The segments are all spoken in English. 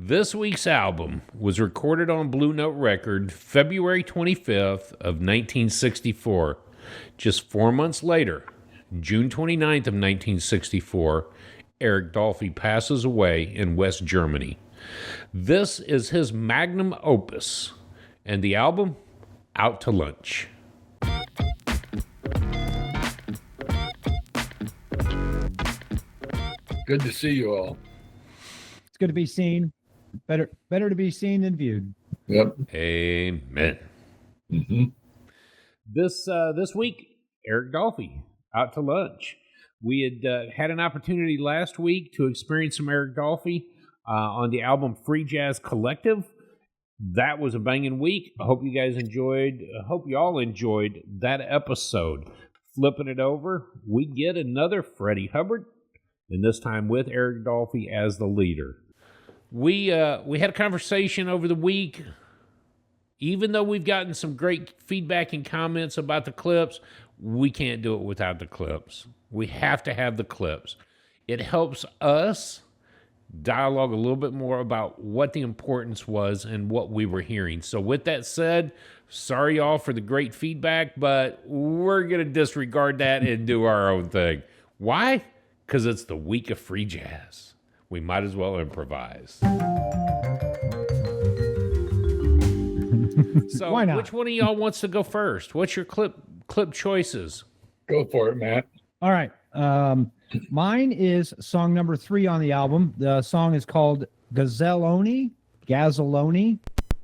This week's album was recorded on Blue Note Record February 25th of 1964. Just 4 months later, June 29th of 1964, Eric Dolphy passes away in West Germany. This is his magnum opus, and the album, Out to Lunch. Good to see you all. It's good to be seen. Better to be seen than viewed. Yep. Amen. Mm-hmm. This week, Eric Dolphy, Out to Lunch. We had an opportunity last week to experience some Eric Dolphy on the album Free Jazz Collective. That was a banging week. I hope you guys enjoyed. I hope you all enjoyed that episode. Flipping it over, we get another Freddie Hubbard, and this time with Eric Dolphy as the leader. We had a conversation over the week. Even though we've gotten some great feedback and comments about the clips, we can't do it without the clips. We have to have the clips. It helps us dialogue a little bit more about what the importance was and what we were hearing. So with that said, sorry y'all for the great feedback, but we're going to disregard that and do our own thing. Why? Because it's the week of free jazz. We might as well improvise. So Why not? Which one of y'all wants to go first? What's your clip choices? Go for it, Matt. All right. Mine is song number 3 on the album. The song is called Gazzelloni,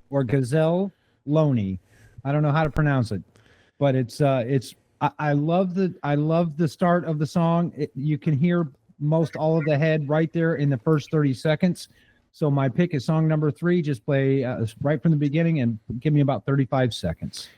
or Gazelloni. I don't know how to pronounce it, but I love the start of the song. You can hear most all of the head right there in the first 30 seconds. So my pick is song number 3. Just play right from the beginning and give me about 35 seconds.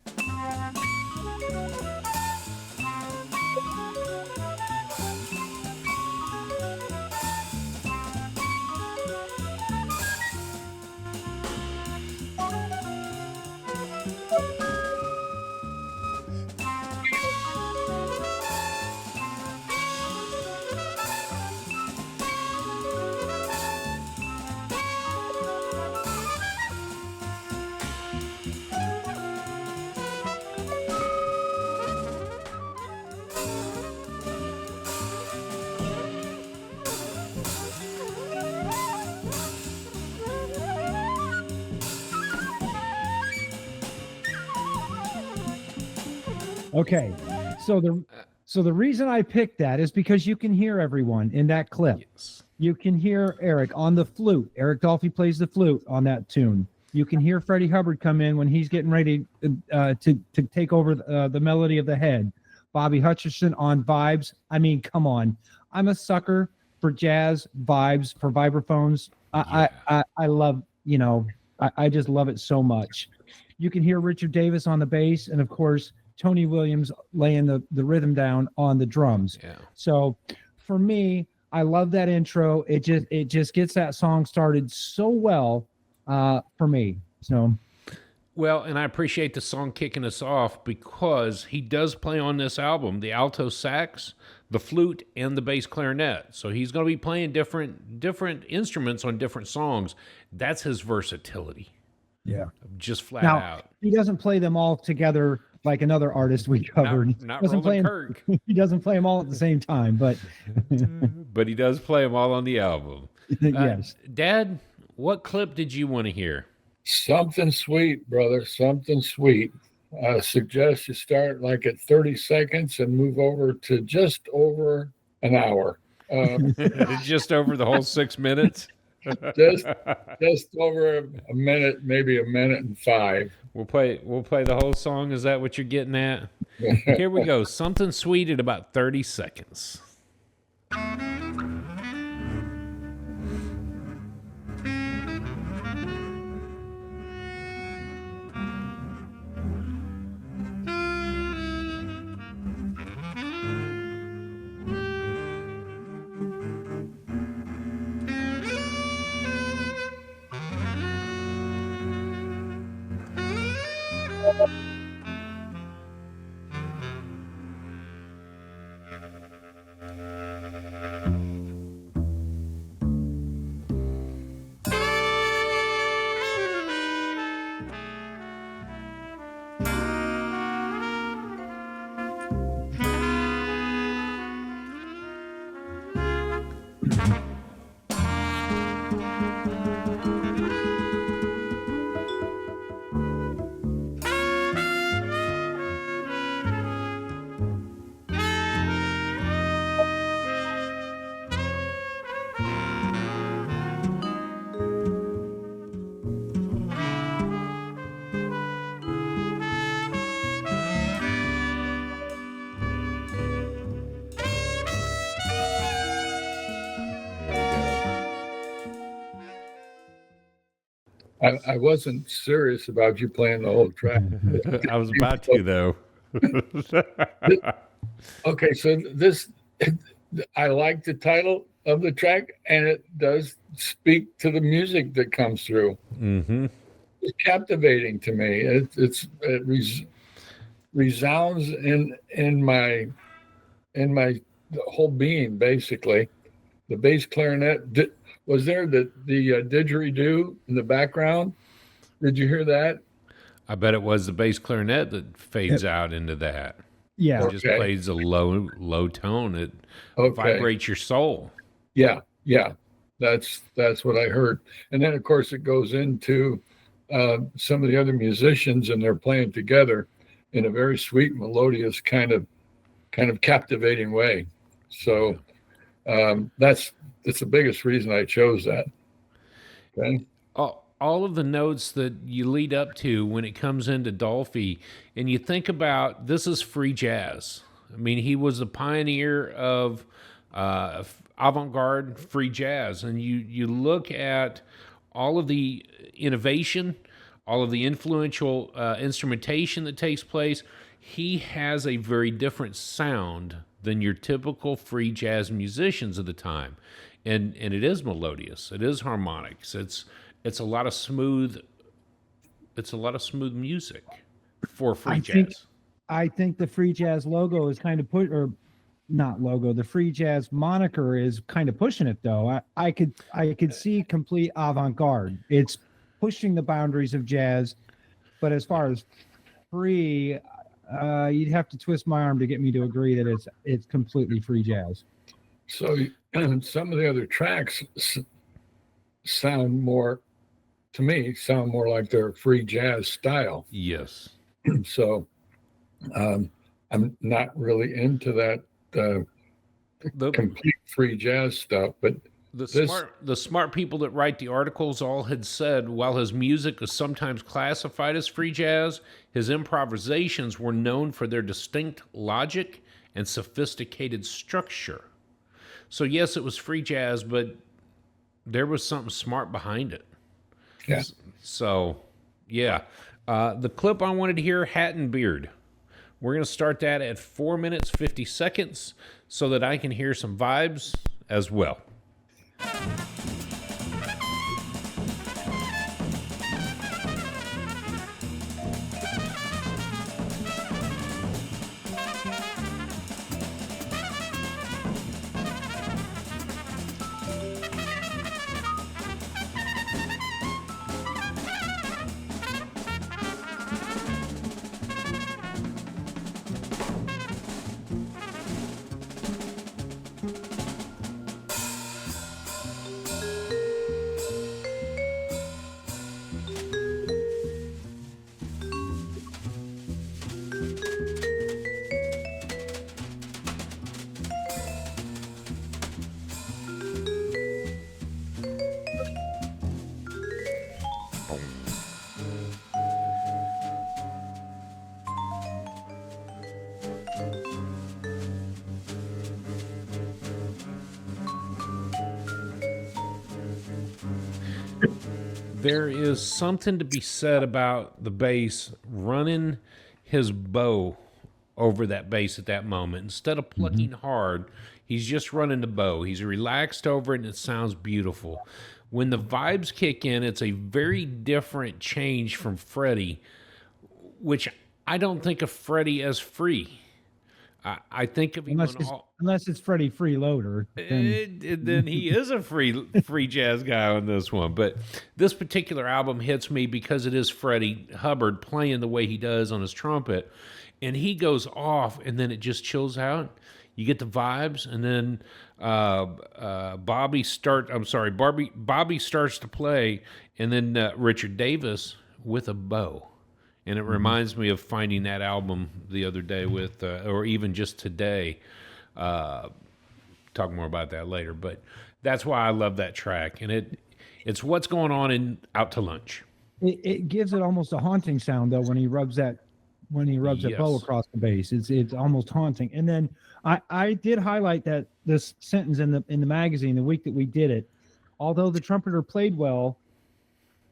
Okay, so the reason I picked that is because you can hear everyone in that clip. Yes. You can hear Eric on the flute. Eric Dolphy plays the flute on that tune. You can hear Freddie Hubbard come in when he's getting ready to take over the melody of the head. Bobby Hutcherson on vibes. I mean, come on. I'm a sucker for jazz vibes, for vibraphones. I love, I just love it so much. You can hear Richard Davis on the bass, and of course, Tony Williams laying the rhythm down on the drums. Yeah. So for me, I love that intro. It just gets that song started so well for me. So Well, and I appreciate the song kicking us off because he does play on this album the alto sax, the flute, and the bass clarinet. So he's going to be playing different instruments on different songs. That's his versatility. yeah. Just flat Now out. he doesn't play them all together like another artist we covered. Not Doesn't play Roland 'em- Kirk, He doesn't play them all at the same time, but but he does play them all on the album. yes. Dad, what clip did you want to hear? Something sweet, brother. Something sweet. I suggest you start like at 30 seconds and move over to just over an hour. Just over the whole 6 minutes? Just over a minute, maybe a minute and 5. We'll play the whole song. Is that what you're getting at? Here we go. Something sweet at about 30 seconds. I wasn't serious about you playing the whole track. I was about to, though. Okay, so this, I like the title of the track, and it does speak to the music that comes through. Mm-hmm. It's captivating to me. It resounds in my whole being, basically. The bass clarinet. Was there the didgeridoo in the background? Did you hear that? I bet it was the bass clarinet that fades out into that. Yeah. It just plays a low tone. It vibrates your soul. Yeah, that's what I heard. And then, of course, it goes into some of the other musicians, and they're playing together in a very sweet, melodious kind of captivating way. So that's the biggest reason I chose that. Okay. All of the notes that you lead up to when it comes into Dolphy, and you think about, this is free jazz. I mean, he was the pioneer of avant-garde free jazz, and you look at all of the innovation, all of the influential instrumentation that takes place. He has a very different sound than your typical free jazz musicians of the time, and it is melodious. It is harmonics. It's a lot of smooth music for free jazz. I think the free jazz logo is kind of the free jazz moniker is kind of pushing it, though. I could see complete avant-garde. It's pushing the boundaries of jazz, but as far as free, you'd have to twist my arm to get me to agree that it's completely free jazz. So some of the other tracks sound more like their free jazz style. Yes. So I'm not really into that complete free jazz stuff, but the smart people that write the articles all had said, while his music is sometimes classified as free jazz, his improvisations were known for their distinct logic and sophisticated structure. So yes, it was free jazz, but there was something smart behind it. Yeah. So, yeah. The clip I wanted to hear, Hat and Beard. We're going to start that at 4 minutes, 50 seconds so that I can hear some vibes as well. There is something to be said about the bass running his bow over that bass at that moment. Instead of plucking hard, he's just running the bow. He's relaxed over it, and it sounds beautiful. When the vibes kick in, it's a very different change from Freddie, which I don't think of Freddie as free. I think of him unless it's Freddie Freeloader. Then he is a free jazz guy on this one. But this particular album hits me because it is Freddie Hubbard playing the way he does on his trumpet, and he goes off, and then it just chills out. You get the vibes, and then Bobby starts to play, and then Richard Davis with a bow. And it reminds me of finding that album the other day with, or even just today. Talk more about that later, but that's why I love that track. And it's what's going on in Out to Lunch. It gives it almost a haunting sound, though, when he rubs that bow across the bass. It's almost haunting. And then I did highlight that this sentence in the magazine the week that we did it. Although the trumpeter played well,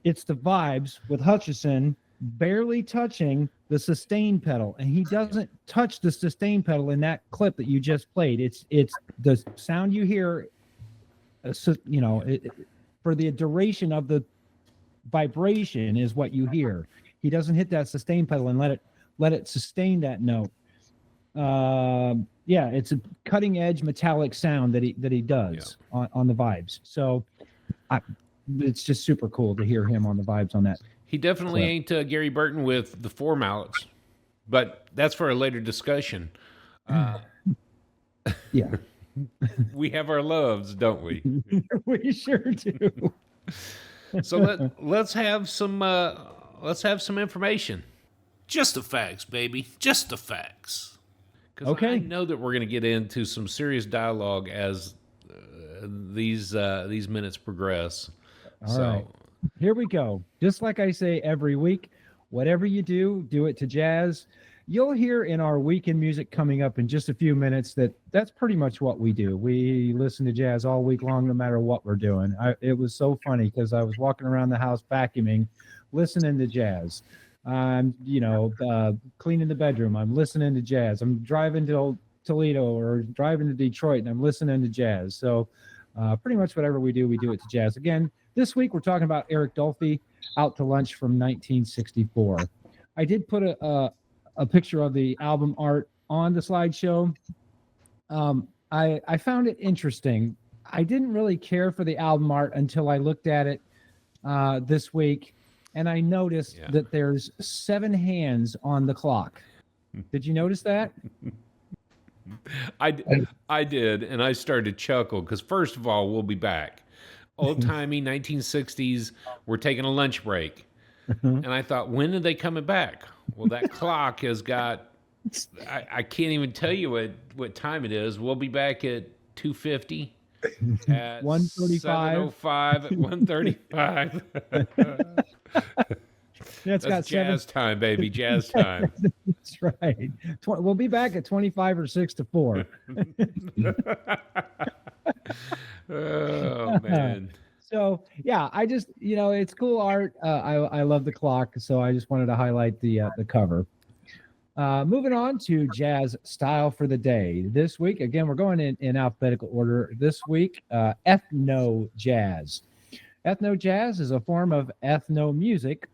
it's the vibes with Hutchison barely touching the sustain pedal, and he doesn't touch the sustain pedal in that clip that you just played. It's the sound you hear, for the duration of the vibration is what you hear. He doesn't hit that sustain pedal and let it sustain that note. It's a cutting edge metallic sound that he does on the vibes. So it's just super cool to hear him on the vibes on that. He definitely ain't Gary Burton with the 4 mallets, but that's for a later discussion. Yeah. We have our loves, don't we? We sure do. So let's have some information. Just the facts, baby. Just the facts. Because Okay. I know that we're going to get into some serious dialogue as these minutes progress. All right. Here we go. Just like I say every week, whatever you do, do it to jazz. You'll hear in our week in music coming up in just a few minutes that's pretty much what we do. We listen to jazz all week long, no matter what we're doing. It was so funny because I was walking around the house vacuuming, listening to jazz. I'm, cleaning the bedroom. I'm listening to jazz. I'm driving to Toledo or driving to Detroit, and I'm listening to jazz. So pretty much whatever we do it to jazz. Again, this week we're talking about Eric Dolphy, Out to Lunch from 1964. I did put a picture of the album art on the slideshow. I found it interesting. I didn't really care for the album art until I looked at it this week, and I noticed that there's 7 hands on the clock. Did you notice that? I did, and I started to chuckle because, first of all, we'll be back. Old-timey 1960s, we're taking a lunch break. And I thought, when are they coming back? Well, that clock has got, I can't even tell you what time it is. We'll be back at 2:50, at 1:35. 7:05, at 1:35. That's got jazz time, baby, jazz time. That's right. We'll be back at 25 or 6 to 4. Oh, man. So, I just, it's cool art. I love the clock, so I just wanted to highlight the cover. Moving on to jazz style for the day. This week, again, we're going in alphabetical order. This week, ethno jazz. Ethno jazz is a form of ethno music,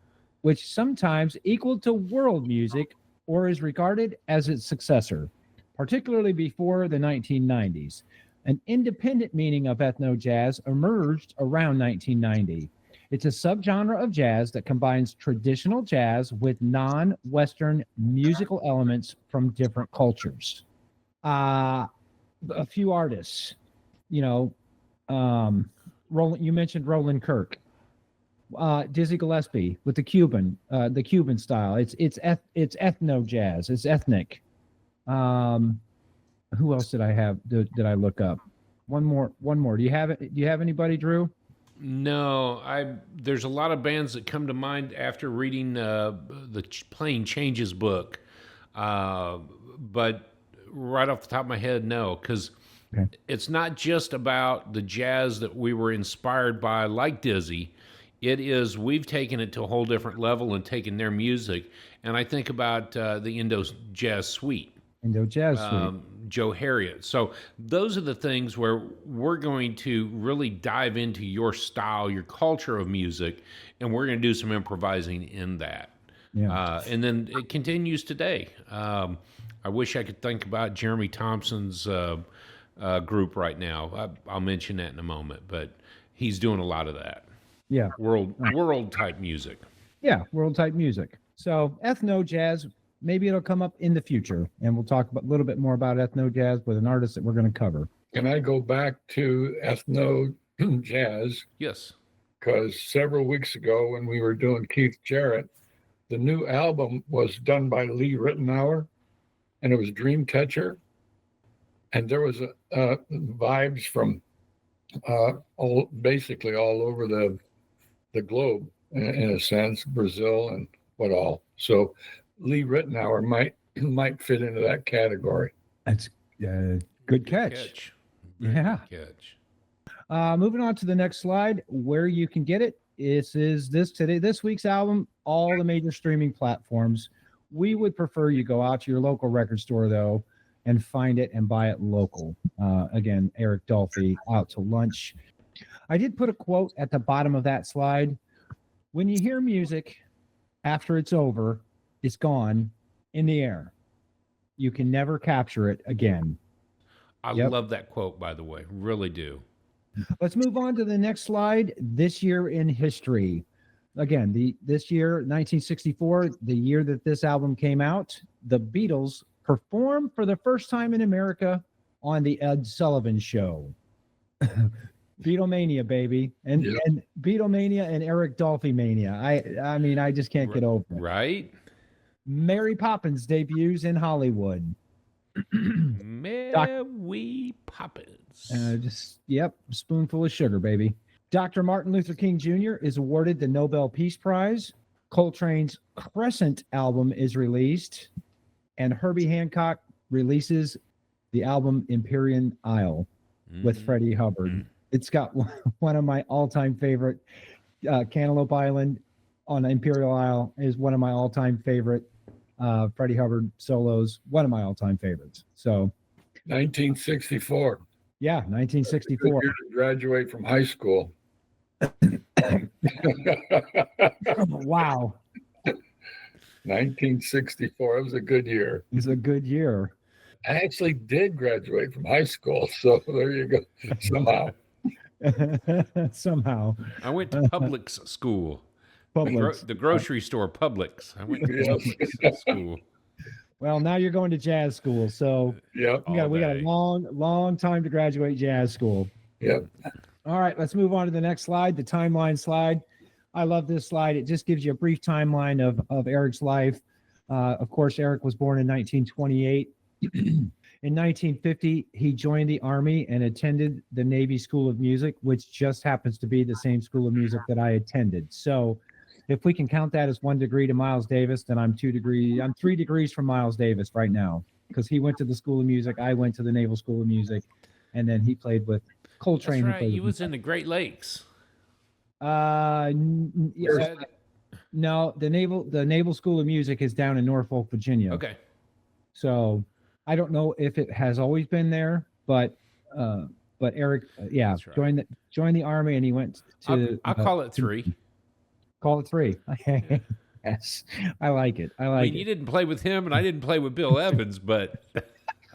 which sometimes equal to world music or is regarded as its successor, particularly before the 1990s. An independent meaning of ethno jazz emerged around 1990. It's a subgenre of jazz that combines traditional jazz with non-Western musical elements from different cultures. A few artists, Roland. You mentioned Roland Kirk, Dizzy Gillespie with the Cuban style. It's ethno jazz. It's ethnic. Who else did I have? Did I look up? One more. Do you have it? Do you have anybody, Drew? No, there's a lot of bands that come to mind after reading the Playing Changes book, but right off the top of my head, no, because it's not just about the jazz that we were inspired by, like Dizzy. It is, we've taken it to a whole different level and taken their music, and I think about the Indo Jazz Suite. Joe Harriott. So those are the things where we're going to really dive into your style, your culture of music, and we're going to do some improvising in that. Yeah. And then it continues today. I wish I could think about Jeremy Thompson's group right now. I'll mention that in a moment, but he's doing a lot of that. Yeah. World type music. Yeah, world type music. So ethno jazz, maybe it'll come up in the future, and we'll talk a little bit more about ethno jazz with an artist that we're going to cover. Can I go back to ethno jazz? Yes. Because several weeks ago when we were doing Keith Jarrett, the new album was done by Lee Ritenour, and it was Dreamcatcher. And there was vibes from basically all over the globe, in a sense, Brazil and what all. So Lee Ritenour might fit into that category. That's good catch. Yeah. Good catch. Moving on to the next slide, where you can get it. this week's album, all the major streaming platforms. We would prefer you go out to your local record store though and find it and buy it local. Again, Eric Dolphy, Out to Lunch. I did put a quote at the bottom of that slide. When you hear music after it's over, it's gone in the air. You can never capture it again. I love that quote, by the way. Really do. Let's move on to the next slide. This year in history. Again, this year, 1964, the year that this album came out, the Beatles performed for the first time in America on the Ed Sullivan Show. Beatlemania, baby, and Beatlemania and Eric Dolphy mania. I mean, I just can't get over it. Right? Mary Poppins debuts in Hollywood. Mary Poppins. Spoonful of sugar, baby. Dr. Martin Luther King Jr. is awarded the Nobel Peace Prize. Coltrane's Crescent album is released, and Herbie Hancock releases the album Empyrean Isle with Freddie Hubbard. It's got one of my all-time favorite. Cantaloupe Island on Imperial Isle is one of my all-time favorite Freddie Hubbard solos. One of my all-time favorites. So, 1964. Yeah, 1964. Good year to graduate from high school. Wow. 1964. It was a good year. It was a good year. I actually did graduate from high school, so there you go. Somehow. I went to Publix school. Publix. The grocery store Publix. I went to Publix school. Well, now you're going to jazz school, so we got a long time to graduate jazz school. Yep. All right, let's move on to the next slide, the timeline slide. I love this slide. It just gives you a brief timeline of Eric's life. Of course, Eric was born in 1928. In 1950, he joined the Army and attended the Navy School of Music, which just happens to be the same school of music that I attended. So if we can count that as 1 degree to Miles Davis, then I'm 3 degrees from Miles Davis right now, because he went to the School of Music, I went to the Naval School of Music, and then he played with Coltrane. That's right. He was in the Great Lakes. No, the Naval School of Music is down in Norfolk, Virginia. Okay. So I don't know if it has always been there, but Eric, right. joined the Army, and he went to. I'll call it 3. Call it 3. Yes, I like it. I mean, you didn't play with him, and I didn't play with Bill Evans, but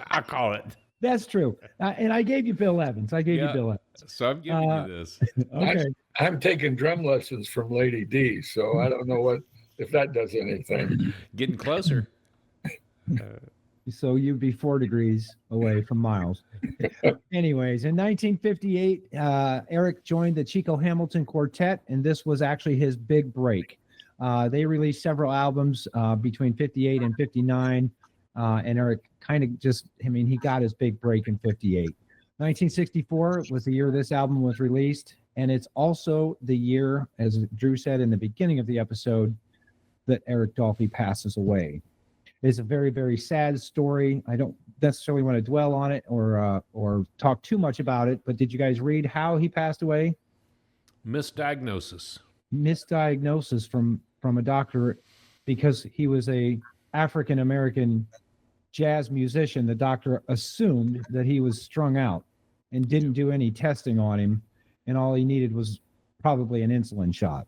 I'll call it. That's true. And I gave you Bill Evans. You Bill Evans. So I'm giving you this. Okay. I'm taking drum lessons from Lady D, so I don't know if that does anything. Getting closer. So you'd be 4 degrees away from Miles. Anyways, in 1958, Eric joined the Chico Hamilton Quartet, and this was actually his big break. They released several albums between 58 and 59, and Eric he got his big break in 58. 1964 was the year this album was released, and it's also the year, as Drew said in the beginning of the episode, that Eric Dolphy passes away. It's a very, very sad story. I don't necessarily want to dwell on it or talk too much about it, but did you guys read how he passed away? Misdiagnosis from a doctor, because he was a African-American jazz musician. The doctor assumed that he was strung out and didn't do any testing on him, and all he needed was probably an insulin shot.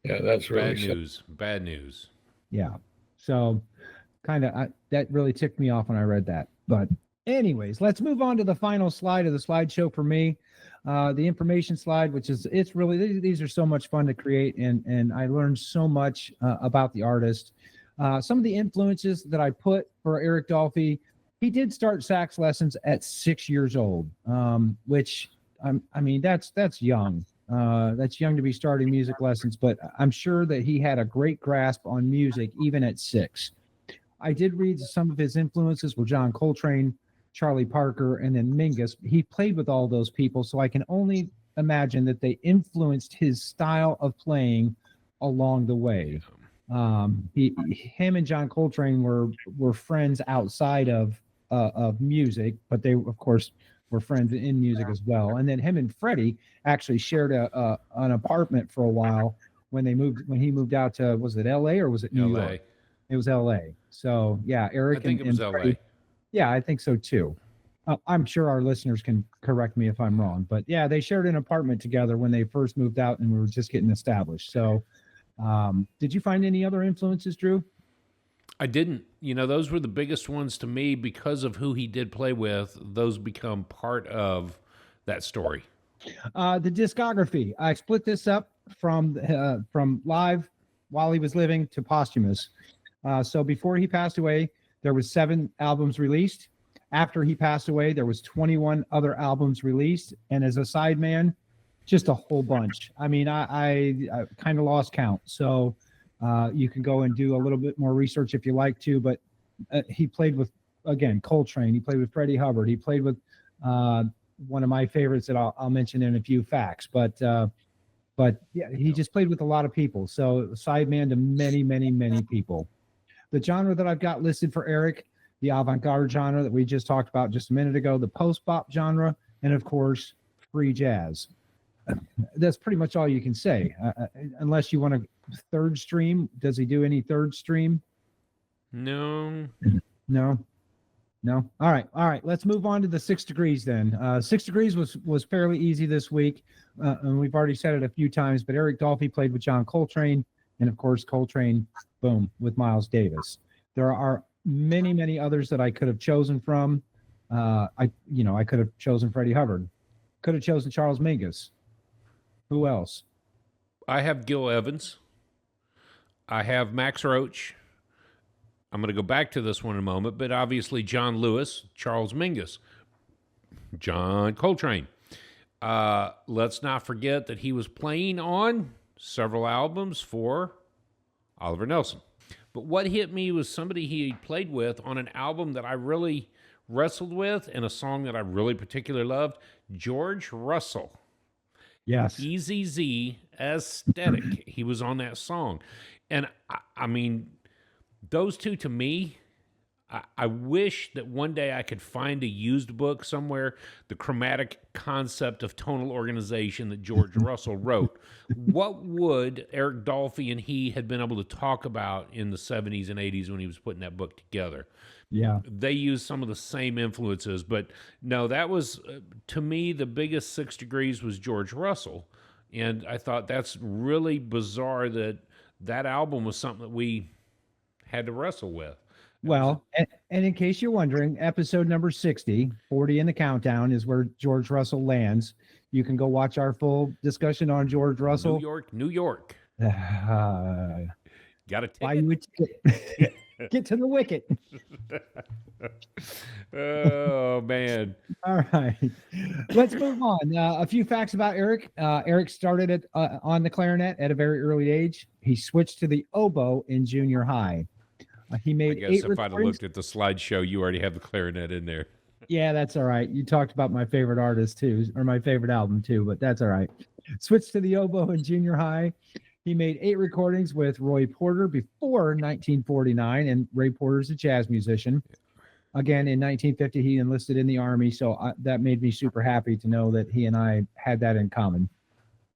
Yeah, that's really bad news. Yeah. So that really ticked me off when I read that. But anyways, let's move on to the final slide of the slideshow for me. The information slide, these are so much fun to create, and I learned so much about the artist. Some of the influences that I put for Eric Dolphy, he did start sax lessons at 6 years old, which that's young. That's young to be starting music lessons, but I'm sure that he had a great grasp on music even at 6. I did read some of his influences were John Coltrane, Charlie Parker, and then Mingus. He played with all those people, so I can only imagine that they influenced his style of playing along the way. Him and John Coltrane were friends outside of music, but they, of course, were friends in music as well. And then him and Freddie actually shared an apartment for a while when he moved out to, was it L.A. or was it New LA. York? It was L.A. So yeah, Eric I think it was LA. Freddie, yeah, I think so too. I'm sure our listeners can correct me if I'm wrong, but yeah, they shared an apartment together when they first moved out and we were just getting established. So, did you find any other influences, Drew? I didn't. Those were the biggest ones to me because of who he did play with. Those become part of that story. The discography. I split this up from live while he was living to posthumous. So before he passed away, there was 7 albums released. After he passed away, there was 21 other albums released, and as a sideman, just a whole bunch. I mean, I kind of lost count. So you can go and do a little bit more research if you like to. But he played with, again, Coltrane. He played with Freddie Hubbard. He played with one of my favorites that I'll mention in a few facts. But yeah, he just played with a lot of people. So sideman to many, many, many people. The genre that I've got listed for Eric, the avant-garde genre that we just talked about just a minute ago, the post-bop genre, and of course, free jazz. That's pretty much all you can say, unless you want to third stream. Does he do any third stream? No. No. All right. Let's move on to the 6 Degrees then. 6 Degrees was fairly easy this week, and we've already said it a few times. But Eric Dolphy played with John Coltrane, and of course Coltrane, boom, with Miles Davis. There are many, many others that I could have chosen from. I could have chosen Freddie Hubbard, could have chosen Charles Mingus. Who else? I have Gil Evans. I have Max Roach. I'm going to go back to this one in a moment, but obviously John Lewis, Charles Mingus, John Coltrane. Let's not forget that he was playing on several albums for Oliver Nelson. But what hit me was somebody he played with on an album that I really wrestled with and a song that I really particularly loved, George Russell. Yes. Easy Z Aesthetic. He was on that song. And I mean, those two to me, I wish that one day I could find a used book somewhere, the chromatic concept of tonal organization that George Russell wrote. What would Eric Dolphy and he had been able to talk about in the 70s and 80s when he was putting that book together? Yeah. They used some of the same influences, but no, that was, to me, the biggest 6 Degrees was George Russell. And I thought that's really bizarre that album was something that we had to wrestle with. Well, and in case you're wondering, episode number 60, 40 in the countdown, is where George Russell lands. You can go watch our full discussion on George Russell. New York. Got a Buy you a ticket. Get to the wicket. Oh, man. All right. Let's move on. A few facts about Eric. Eric started on the clarinet at a very early age. He switched to the oboe in junior high. He made I guess 8 if I'd have looked at the slideshow, you already have the clarinet in there. Yeah, that's all right. You talked about my favorite artist too, or my favorite album too, but that's all right. Switched to the oboe in junior high. He made 8 recordings with Roy Porter before 1949, and Ray Porter's a jazz musician. Again, in 1950, he enlisted in the Army, so that made me super happy to know that he and I had that in common.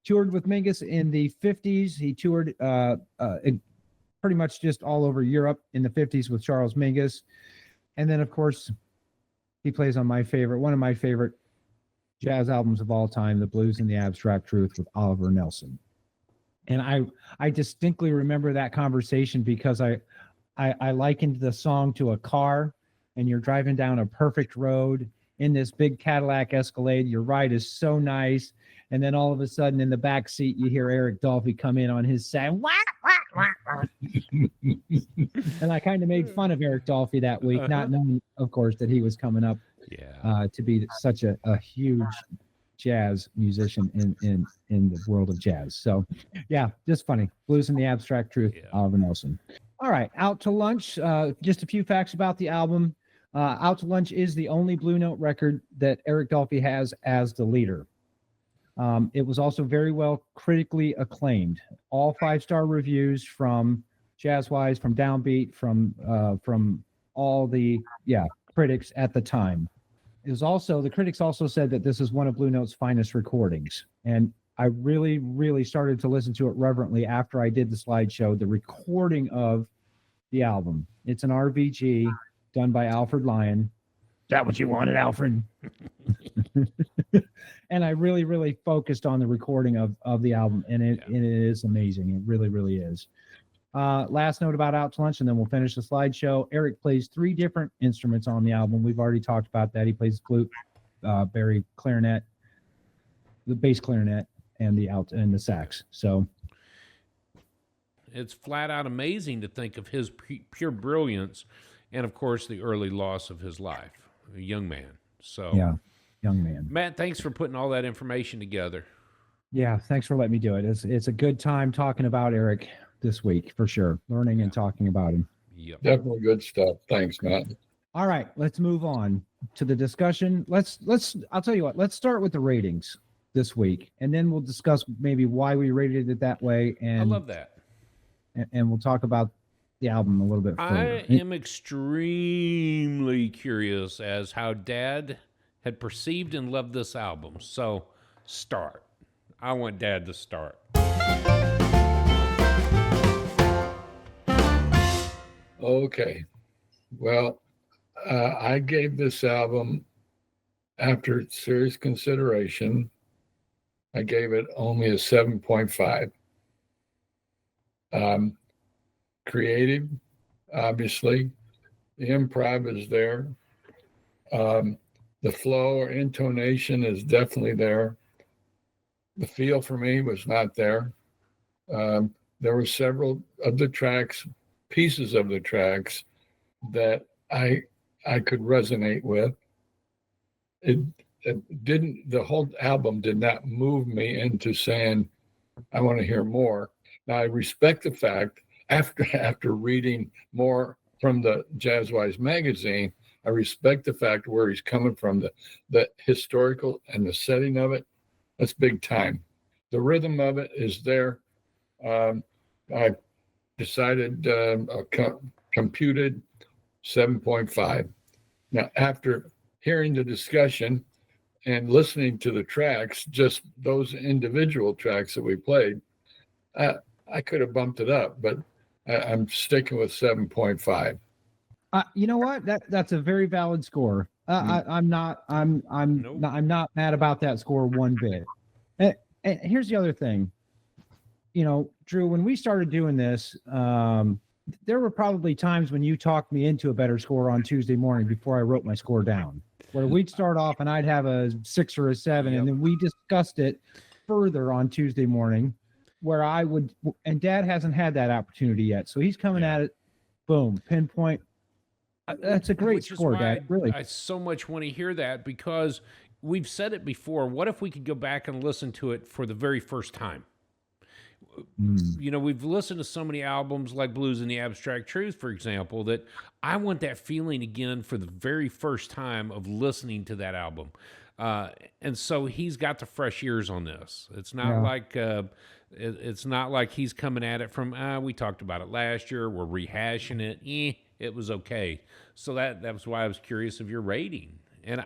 Toured with Mingus in the 50s. He toured pretty much just all over Europe in the 50s with Charles Mingus. And then, of course, he plays on one of my favorite jazz albums of all time, The Blues and the Abstract Truth with Oliver Nelson. And I distinctly remember that conversation because I likened the song to a car, and you're driving down a perfect road in this big Cadillac Escalade. Your ride is so nice. And then all of a sudden in the back seat, you hear Eric Dolphy come in on his side. And I kind of made fun of Eric Dolphy that week, not knowing, of course, that he was coming up to be such a huge jazz musician in the world of jazz. So, yeah, just funny. Blues and the Abstract Truth, Oliver Nelson. All right, Out to Lunch. Just a few facts about the album. Out to Lunch is the only Blue Note record that Eric Dolphy has as the leader. It was also very well critically acclaimed. All 5-star reviews from Jazzwise, from Downbeat, from all the critics at the time. it was also, the critics also said that this is one of Blue Note's finest recordings. And I really, really started to listen to it reverently after I did the slideshow, the recording of the album. It's an RVG done by Alfred Lyon. Is that what you wanted, Alfred? And I really, really focused on the recording of the album, and it is amazing. It really, really is. Last note about Out to Lunch, and then we'll finish the slideshow. Eric plays 3 different instruments on the album. We've already talked about that. He plays the flute, Barry clarinet, the bass clarinet, and the sax. So it's flat out amazing to think of his pure brilliance, and of course the early loss of his life, a young man. So yeah, young man. Matt, thanks for putting all that information together. Yeah, thanks for letting me do it. It's a good time talking about Eric this week for sure. Learning and talking about him. Yep. Definitely good stuff. Thanks, Matt. All right, let's move on to the discussion. I'll tell you what, let's start with the ratings this week, and then we'll discuss maybe why we rated it that way. And I love that. And we'll talk about the album a little bit further. I am extremely curious as how Dad had perceived and loved this album. So start. I want Dad to start. Okay. Well, I gave this album, after serious consideration, I gave it only a 7.5. Creative, obviously. The improv is there. The flow or intonation is definitely there. The feel for me was not there. There were several of the tracks, pieces of the tracks that I could resonate with. It didn't, the whole album did not move me into saying, I want to hear more. Now I respect the fact, after reading more from the Jazzwise magazine, I respect the fact where he's coming from, the historical and the setting of it. That's big time. The rhythm of it is there. I decided, computed 7.5. Now, after hearing the discussion and listening to the tracks, just those individual tracks that we played, I could have bumped it up, but I'm sticking with 7.5. You know what? That's a very valid score. I'm not mad about that score one bit. And here's the other thing. You know, Drew, when we started doing this, there were probably times when you talked me into a better score on Tuesday morning before I wrote my score down, where we'd start off and I'd have a 6 or a 7, and then we discussed it further on Tuesday morning, where I would, and Dad hasn't had that opportunity yet. So he's coming at it, boom, pinpoint. That's a great score, Dad. Really. I so much want to hear that, because we've said it before. What if we could go back and listen to it for the very first time? You know, we've listened to so many albums like Blues and the Abstract Truth, for example, that I want that feeling again for the very first time of listening to that album. And so he's got the fresh ears on this. It's not like it's not like he's coming at it from, we talked about it last year, we're rehashing it. It was okay. So that was why I was curious of your rating. And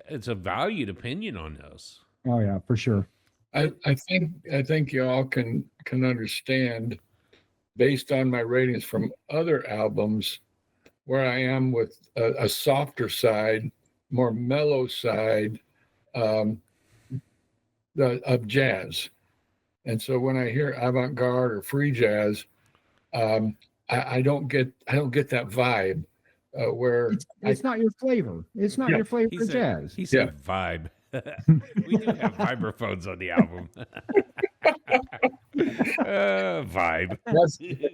it's a valued opinion on this. Oh yeah, for sure. I think you all can understand, based on my ratings from other albums, where I am with a softer side, more mellow side of jazz. And so when I hear avant-garde or free jazz, I don't get that vibe where it's not your flavor. It's not your flavor for jazz. He said vibe. We do have vibraphones on the album. Vibe.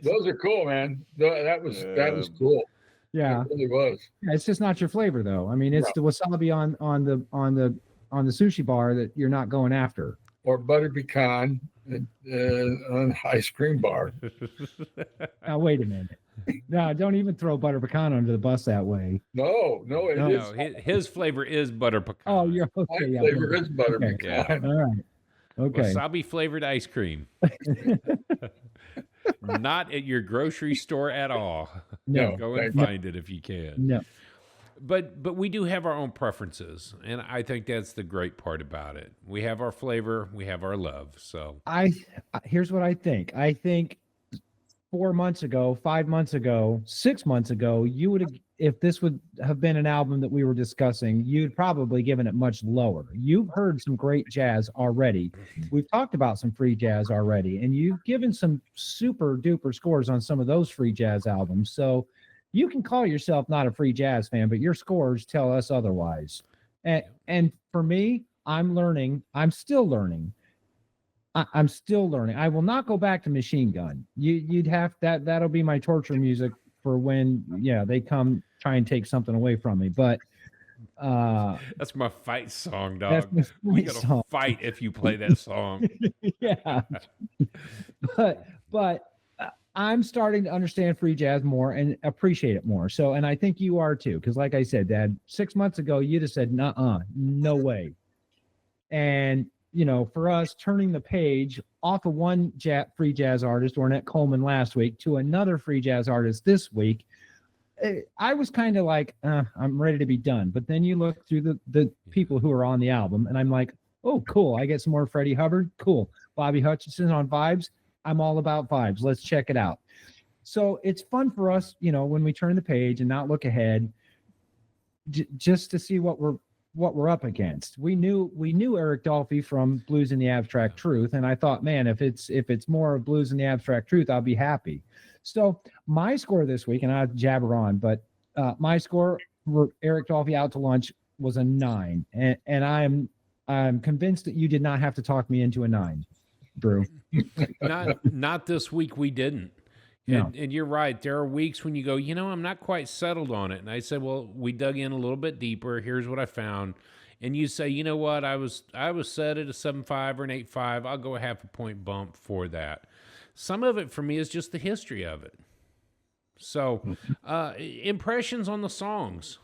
Those are cool, man. That was cool. Yeah, it really was. Yeah, it's just not your flavor, though. I mean, it's the wasabi on the sushi bar that you're not going after, or butter pecan on ice cream bar. Now wait a minute. No, don't even throw butter pecan under the bus that way. No, it is. His flavor is butter pecan. Oh, you're okay. My flavor is butter pecan. Yeah. All right. Okay. Wasabi flavored ice cream. Not at your grocery store at all. No. Go and find it if you can. No. But we do have our own preferences, and I think that's the great part about it. We have our flavor, we have our love. So Here's what I think. I think 4 months ago, 5 months ago, 6 months ago, you would have, if this would have been an album that we were discussing, you'd probably given it much lower. You've heard some great jazz already. We've talked about some free jazz already, and you've given some super duper scores on some of those free jazz albums. So you can call yourself not a free jazz fan, but your scores tell us otherwise. And for me, I'm learning. I'm still learning. I'm still learning. I will not go back to Machine Gun. You'd have that. That'll be my torture music for when, they come try and take something away from me. But that's my fight song, dog. We gotta fight if you play that song. Yeah, but I'm starting to understand free jazz more and appreciate it more. So, and I think you are too, because like I said, Dad, 6 months ago you'd have said, "Nuh-uh, no way." And for us, turning the page off of one free jazz artist, Ornette Coleman, last week to another free jazz artist this week, I was kind of like, I'm ready to be done. But then you look through the people who are on the album, and I'm like, oh, cool. I get some more Freddie Hubbard. Cool. Bobby Hutcherson on vibes. I'm all about vibes. Let's check it out. So it's fun for us, when we turn the page and not look ahead, just to see what we're up against. We knew Eric Dolphy from Blues in the Abstract Truth, and I thought, man, if it's more of Blues in the Abstract Truth, I'll be happy. So my score this week, and I'll jabber on, but my score for Eric Dolphy Out to Lunch was a 9, and I'm convinced that you did not have to talk me into a 9, Drew. Not this week. We didn't. No. And you're right. There are weeks when you go, I'm not quite settled on it. And I said, well, we dug in a little bit deeper. Here's what I found. And you say, you know what? I was set at a 7.5 or an 8.5. I'll go a half a point bump for that. Some of it for me is just the history of it. So impressions on the songs.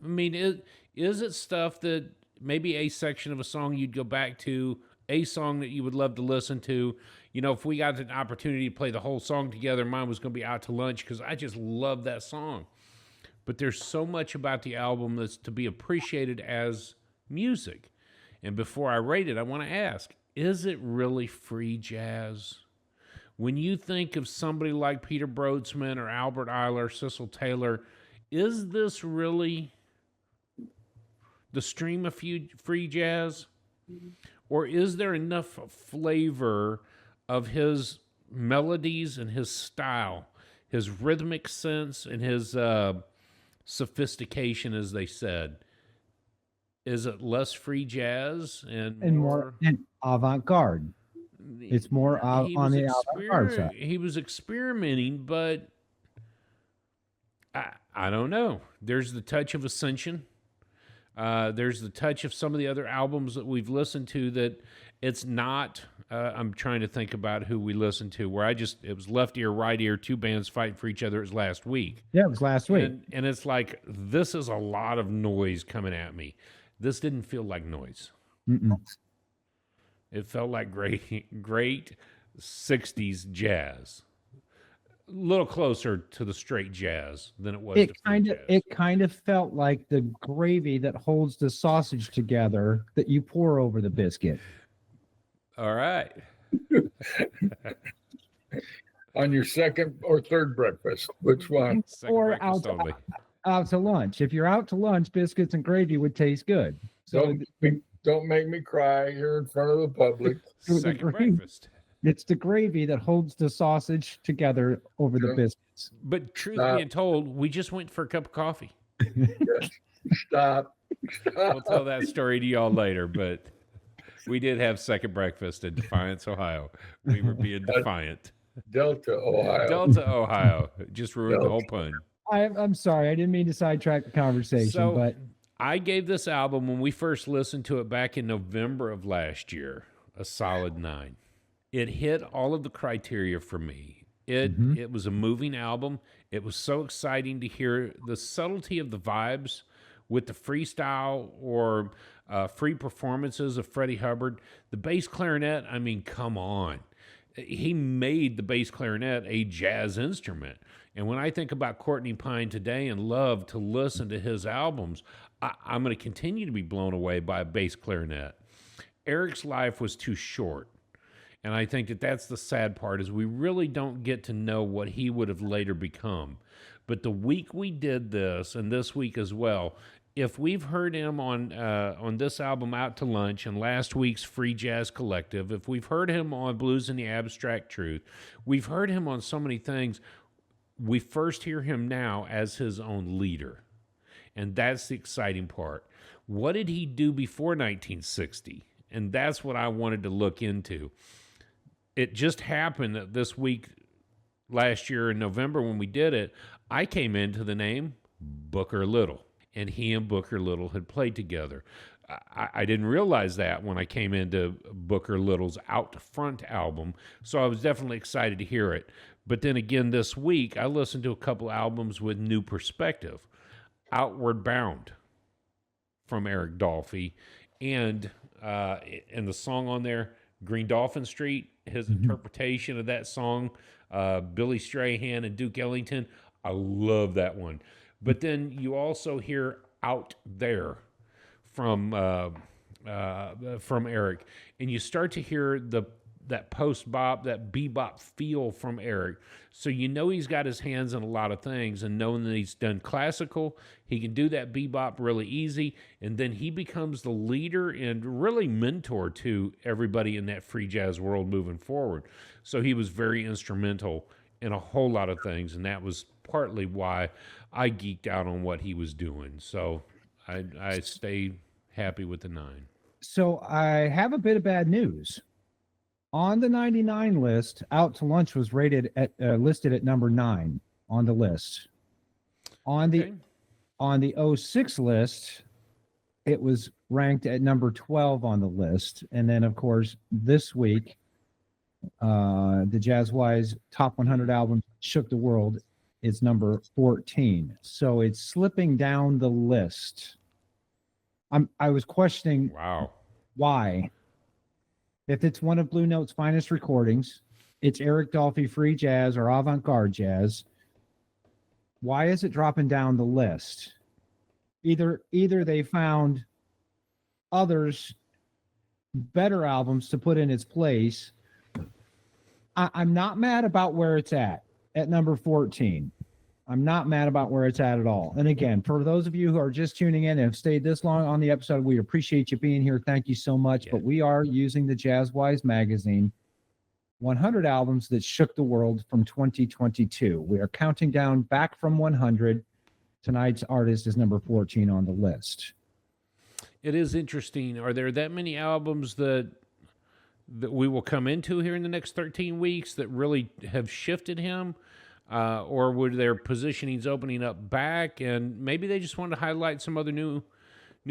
I mean, is it stuff that maybe a section of a song you'd go back to, a song that you would love to listen to? If we got an opportunity to play the whole song together, mine was going to be Out to Lunch because I just love that song. But there's so much about the album that's to be appreciated as music. And before I rate it, I want to ask, is it really free jazz? When you think of somebody like Peter Broadsman or Albert Ayler, Cecil Taylor, is this really the stream of free jazz? Or is there enough flavor of his melodies and his style, his rhythmic sense and his sophistication, as they said? Is it less free jazz and more avant-garde? It's more on the avant-garde side. He was experimenting, but I don't know. There's the touch of Ascension. There's the touch of some of the other albums that we've listened to that it's not, I'm trying to think about who we listened to, where it was left ear, right ear, two bands fighting for each other. It was last week. Yeah, it was last week. And it's like, this is a lot of noise coming at me. This didn't feel like noise. Mm-mm. It felt like great 60s jazz. A little closer to the straight jazz than it was. It kind of felt like the gravy that holds the sausage together that you pour over the biscuit. All right. On your second or third breakfast, which one? Or out to lunch. If you're out to lunch, biscuits and gravy would taste good. So don't make me cry here in front of the public. Second breakfast. It's the gravy that holds the sausage together over the biscuits. But truth being told, we just went for a cup of coffee. Stop. We'll tell that story to y'all later, but we did have second breakfast in Defiance, Ohio. We were being defiant. Delta, Ohio. Just ruined the whole pun. I'm sorry. I didn't mean to sidetrack the conversation, but I gave this album, when we first listened to it back in November of last year, a solid 9. It hit all of the criteria for me. It was a moving album. It was so exciting to hear the subtlety of the vibes with the freestyle or free performances of Freddie Hubbard. The bass clarinet, I mean, come on. he made the bass clarinet a jazz instrument. And when I think about Courtney Pine today and love to listen to his albums, I'm going to continue to be blown away by a bass clarinet. Eric's life was too short. And I think that that's the sad part, is we really don't get to know what he would have later become. But the week we did this, and this week as well, if we've heard him on this album, Out to Lunch, and last week's Free Jazz Collective, if we've heard him on Blues and the Abstract Truth, we've heard him on so many things, we first hear him now as his own leader. And that's the exciting part. What did he do before 1960? And that's what I wanted to look into. It just happened that this week, last year in November when we did it, I came into the name Booker Little, and he and Booker Little had played together. I didn't realize that when I came into Booker Little's Out Front album, so I was definitely excited to hear it. But then again, this week, I listened to a couple albums with new perspective. Outward Bound from Eric Dolphy, and the song on there, Green Dolphin Street, his interpretation of that song, Billy Strahan and Duke Ellington. I love that one. But then you also hear Out There from Eric, and you start to hear that post-bop, that bebop feel from Eric. So you know he's got his hands in a lot of things, and knowing that he's done classical, he can do that bebop really easy, and then he becomes the leader and really mentor to everybody in that free jazz world moving forward. So he was very instrumental in a whole lot of things, and that was partly why I geeked out on what he was doing. So I stay happy with the 9. So I have a bit of bad news. On the 99 list, Out to Lunch was rated at listed at number 9 on the list. On the 06 list, it was ranked at number 12 on the list. And then, of course, this week, the Jazzwise Top 100 album Shook the World is number 14. So it's slipping down the list. I was questioning why. If it's one of Blue Note's finest recordings, it's Eric Dolphy free jazz or avant-garde jazz, why is it dropping down the list? Either they found others better albums to put in its place. I'm not mad about where it's at number 14. I'm not mad about where it's at all. And again, for those of you who are just tuning in and have stayed this long on the episode, we appreciate you being here. Thank you so much. Yeah. But we are using the Jazzwise magazine 100 albums that shook the world from 2022. We are counting down back from 100. Tonight's artist is number 14 on the list. It is interesting. Are there that many albums that we will come into here in the next 13 weeks that really have shifted him? Or were their positionings opening up back, and maybe they just wanted to highlight some other new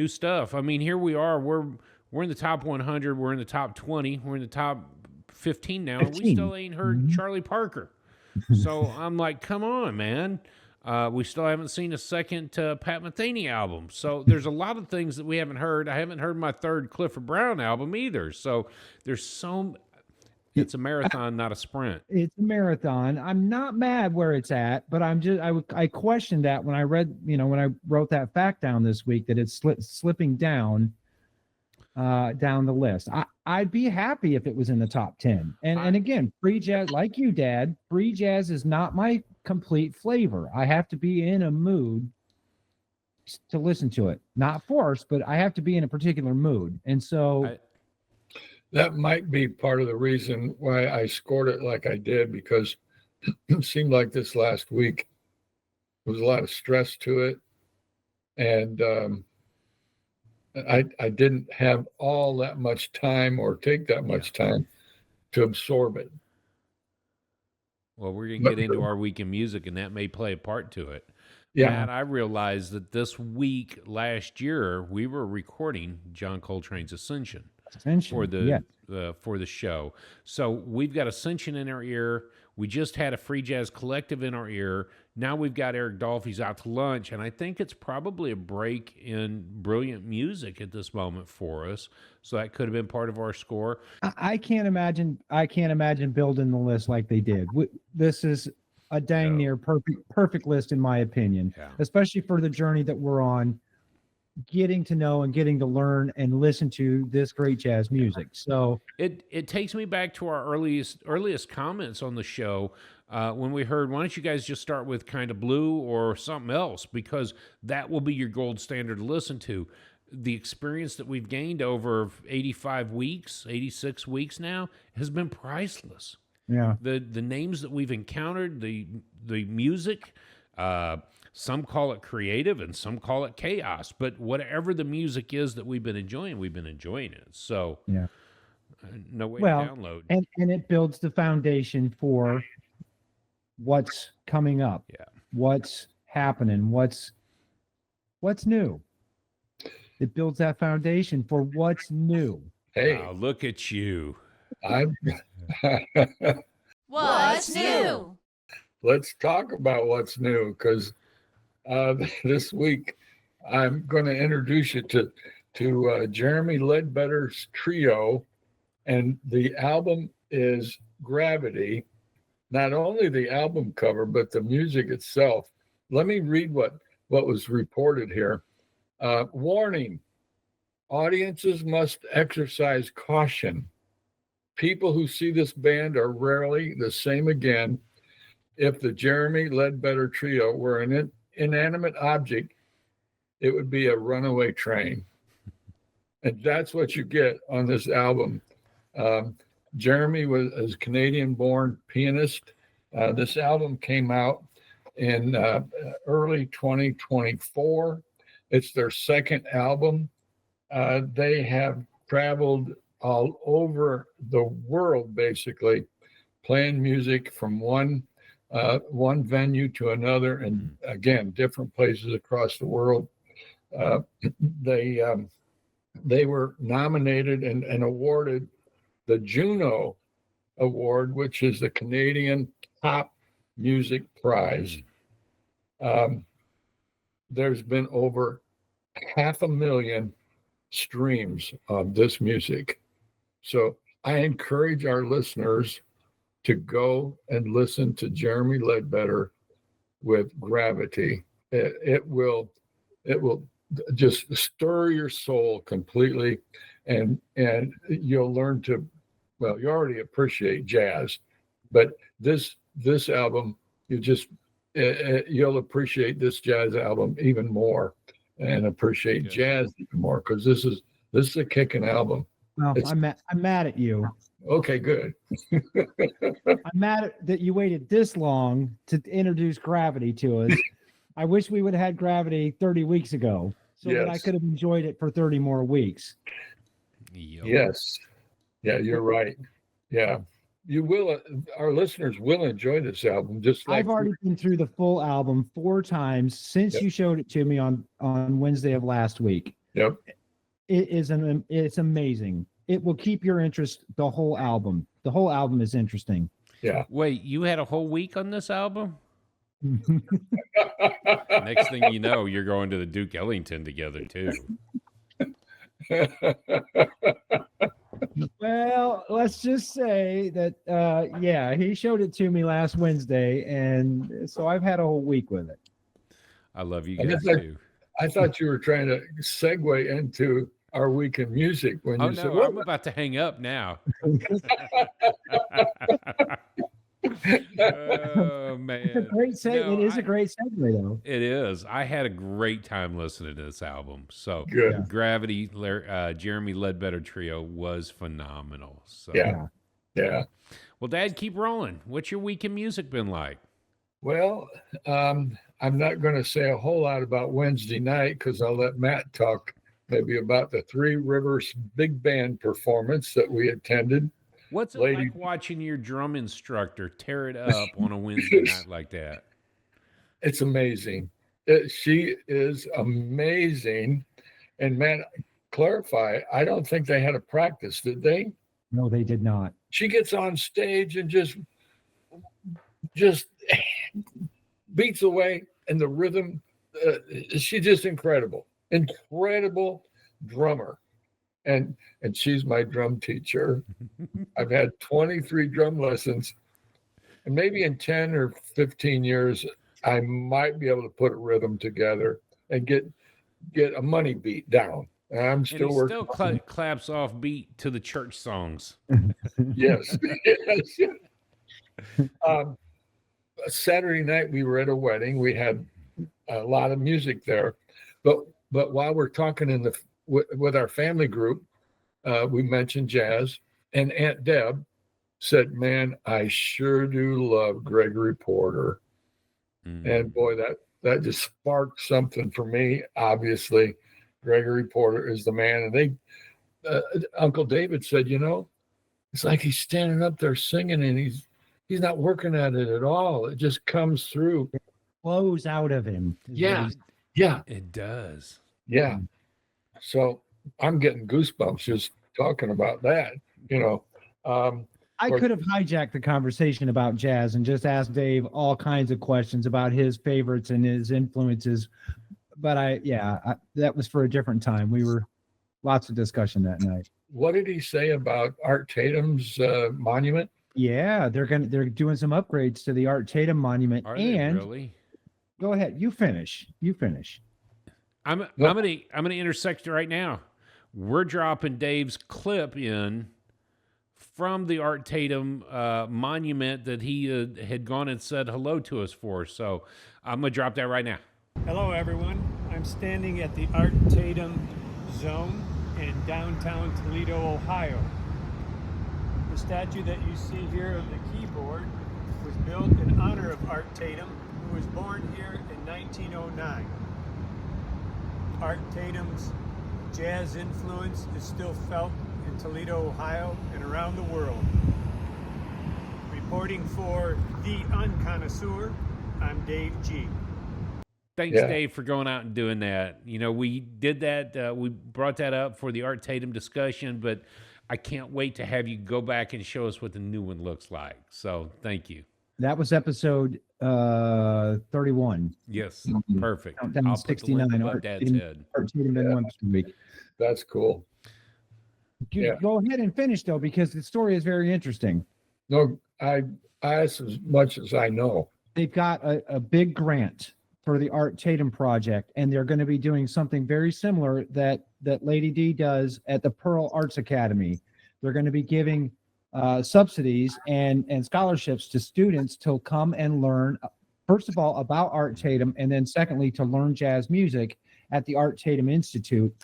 stuff? I mean, here we are. We're in the top 100. We're in the top 20. We're in the top 15 now, and we still ain't heard Charlie Parker. So I'm like, come on, man. We still haven't seen a second Pat Metheny album. So there's a lot of things that we haven't heard. I haven't heard my third Clifford Brown album either. So there's so... It's a marathon, not a sprint. It's a marathon. I'm not mad where it's at, but I questioned that when I read, when I wrote that fact down this week, that it's slipping down the list. I'd be happy if it was in the top 10. And again, free jazz, like you, Dad, free jazz is not my complete flavor. I have to be in a mood to listen to it. Not forced, but I have to be in a particular mood. And so... That might be part of the reason why I scored it like I did, because it seemed like this last week there was a lot of stress to it. And I didn't have all that much time or take that much time to absorb it. Well, we're going to get into our week in music, and that may play a part to it. Yeah. Matt, I realized that this week last year we were recording John Coltrane's Ascension. For the show. So we've got Ascension in our ear. We just had a Free Jazz Collective in our ear. Now we've got Eric Dolphy's Out to Lunch, and I think it's probably a break in brilliant music at this moment for us. So that could have been part of our score. I can't imagine. I can't imagine building the list like they did. This is a dang near perfect list in my opinion, especially for the journey that we're on, getting to know and getting to learn and listen to this great jazz music. So it takes me back to our earliest comments on the show when we heard, why don't you guys just start with Kind of Blue or something else, because that will be your gold standard to listen to. The experience that we've gained over 85 weeks, 86 weeks now has been priceless. Yeah. The names that we've encountered, the music, some call it creative and some call it chaos, but whatever the music is that we've been enjoying it. So yeah, no way to download. And it builds the foundation for what's coming up. Yeah. What's happening, what's new. It builds that foundation for what's new. Hey, wow, look at you. What's new? Let's talk about what's new, because this week I'm going to introduce you to Jeremy Ledbetter's trio, and the album is Gravity. Not only the album cover, but the music itself. Let me read what was reported here. Warning: audiences must exercise caution. People who see this band are rarely the same again. If the Jeremy Ledbetter trio were an inanimate object, it would be a runaway train. And that's what you get on this album. Jeremy was a Canadian-born pianist. This album came out in early 2024. It's their second album. They have traveled all over the world, basically, playing music from one venue to another, and again, different places across the world. They were nominated and awarded the Juno Award, which is the Canadian Pop Music Prize. There's been over 500,000 streams of this music. So I encourage our listeners to go and listen to Jeremy Ledbetter with Gravity. It will just stir your soul completely, and you'll learn to, well, you already appreciate jazz, but this album, you'll appreciate this jazz album even more, and appreciate jazz even more, because this is a kicking album. Well, I'm mad at you. Okay, good. I'm mad that you waited this long to introduce Gravity to us. I wish we would have had Gravity 30 weeks ago, so that I could have enjoyed it for 30 more weeks. Yes. Yeah, you're right. Yeah. You will. Our listeners will enjoy this album. Just like I've already been through the full album 4 times since you showed it to me on Wednesday of last week. Yep. It's amazing. It will keep your interest the whole album. The whole album is interesting. Yeah. Wait, you had a whole week on this album? Next thing you know, you're going to the Duke Ellington together too. Well, let's just say that he showed it to me last Wednesday, and so I've had a whole week with it. I love you guys too. I thought you were trying to segue into our week in music when you said, I'm about to hang up now. Oh man, it's a great it is a great segue though. It is. I had a great time listening to this album. So good. Gravity, Jeremy Ledbetter trio was phenomenal. So yeah. Well, Dad, keep rolling. What's your week in music been like? Well, I'm not going to say a whole lot about Wednesday night, because I'll let Matt talk maybe about the Three Rivers Big Band performance that we attended. What's it like watching your drum instructor tear it up on a Wednesday night like that? It's amazing. She is amazing. And man, clarify, I don't think they had a practice, did they? No, they did not. She gets on stage and just just beats away, and the rhythm. She's just incredible drummer, and she's my drum teacher. I've had 23 drum lessons, and maybe in 10 or 15 years, I might be able to put a rhythm together and get a money beat down. I'm still working. Still claps off beat to the church songs. Yes. Yes. Saturday night we were at a wedding. We had a lot of music there, but while we're talking with our family group, we mentioned jazz, and Aunt Deb said, "Man, I sure do love Gregory Porter." And boy, that just sparked something for me. Obviously, Gregory Porter is the man. And Uncle David said, it's like he's standing up there singing, and he's not working at it at all. It just comes through. It flows out of him. Yeah. It does. Yeah. So I'm getting goosebumps just talking about that. I could have hijacked the conversation about jazz and just asked Dave all kinds of questions about his favorites and his influences. But that was for a different time. We were lots of discussion that night. What did he say about Art Tatum's monument? Yeah, they're doing some upgrades to the Art Tatum monument. Are they really? Go ahead, you finish. I'm gonna intersect right now. We're dropping Dave's clip in from the Art Tatum monument that he had gone and said hello to us for. So I'm gonna drop that right now. Hello everyone, I'm standing at the Art Tatum Zone in downtown Toledo, Ohio. The statue that you see here of the keyboard was built in honor of Art Tatum, who was born here in 1909. Art Tatum's jazz influence is still felt in Toledo, Ohio, and around the world. Reporting for The Unconnoisseur, I'm Dave G. Thanks, Dave, for going out and doing that. We did that. We brought that up for the Art Tatum discussion, but I can't wait to have you go back and show us what the new one looks like. So thank you. That was episode 31. Yes, perfect. Countdown I'll 69. put the link above Dad's head. Art Tatum in 1 week. That's cool. Go ahead and finish, though, because the story is very interesting. No, I asked as much as I know. They've got a big grant for the Art Tatum project, and they're going to be doing something very similar that Lady D does at the Pearl Arts Academy. They're going to be giving subsidies and scholarships to students to come and learn, first of all, about Art Tatum, and then secondly, to learn jazz music at the Art Tatum Institute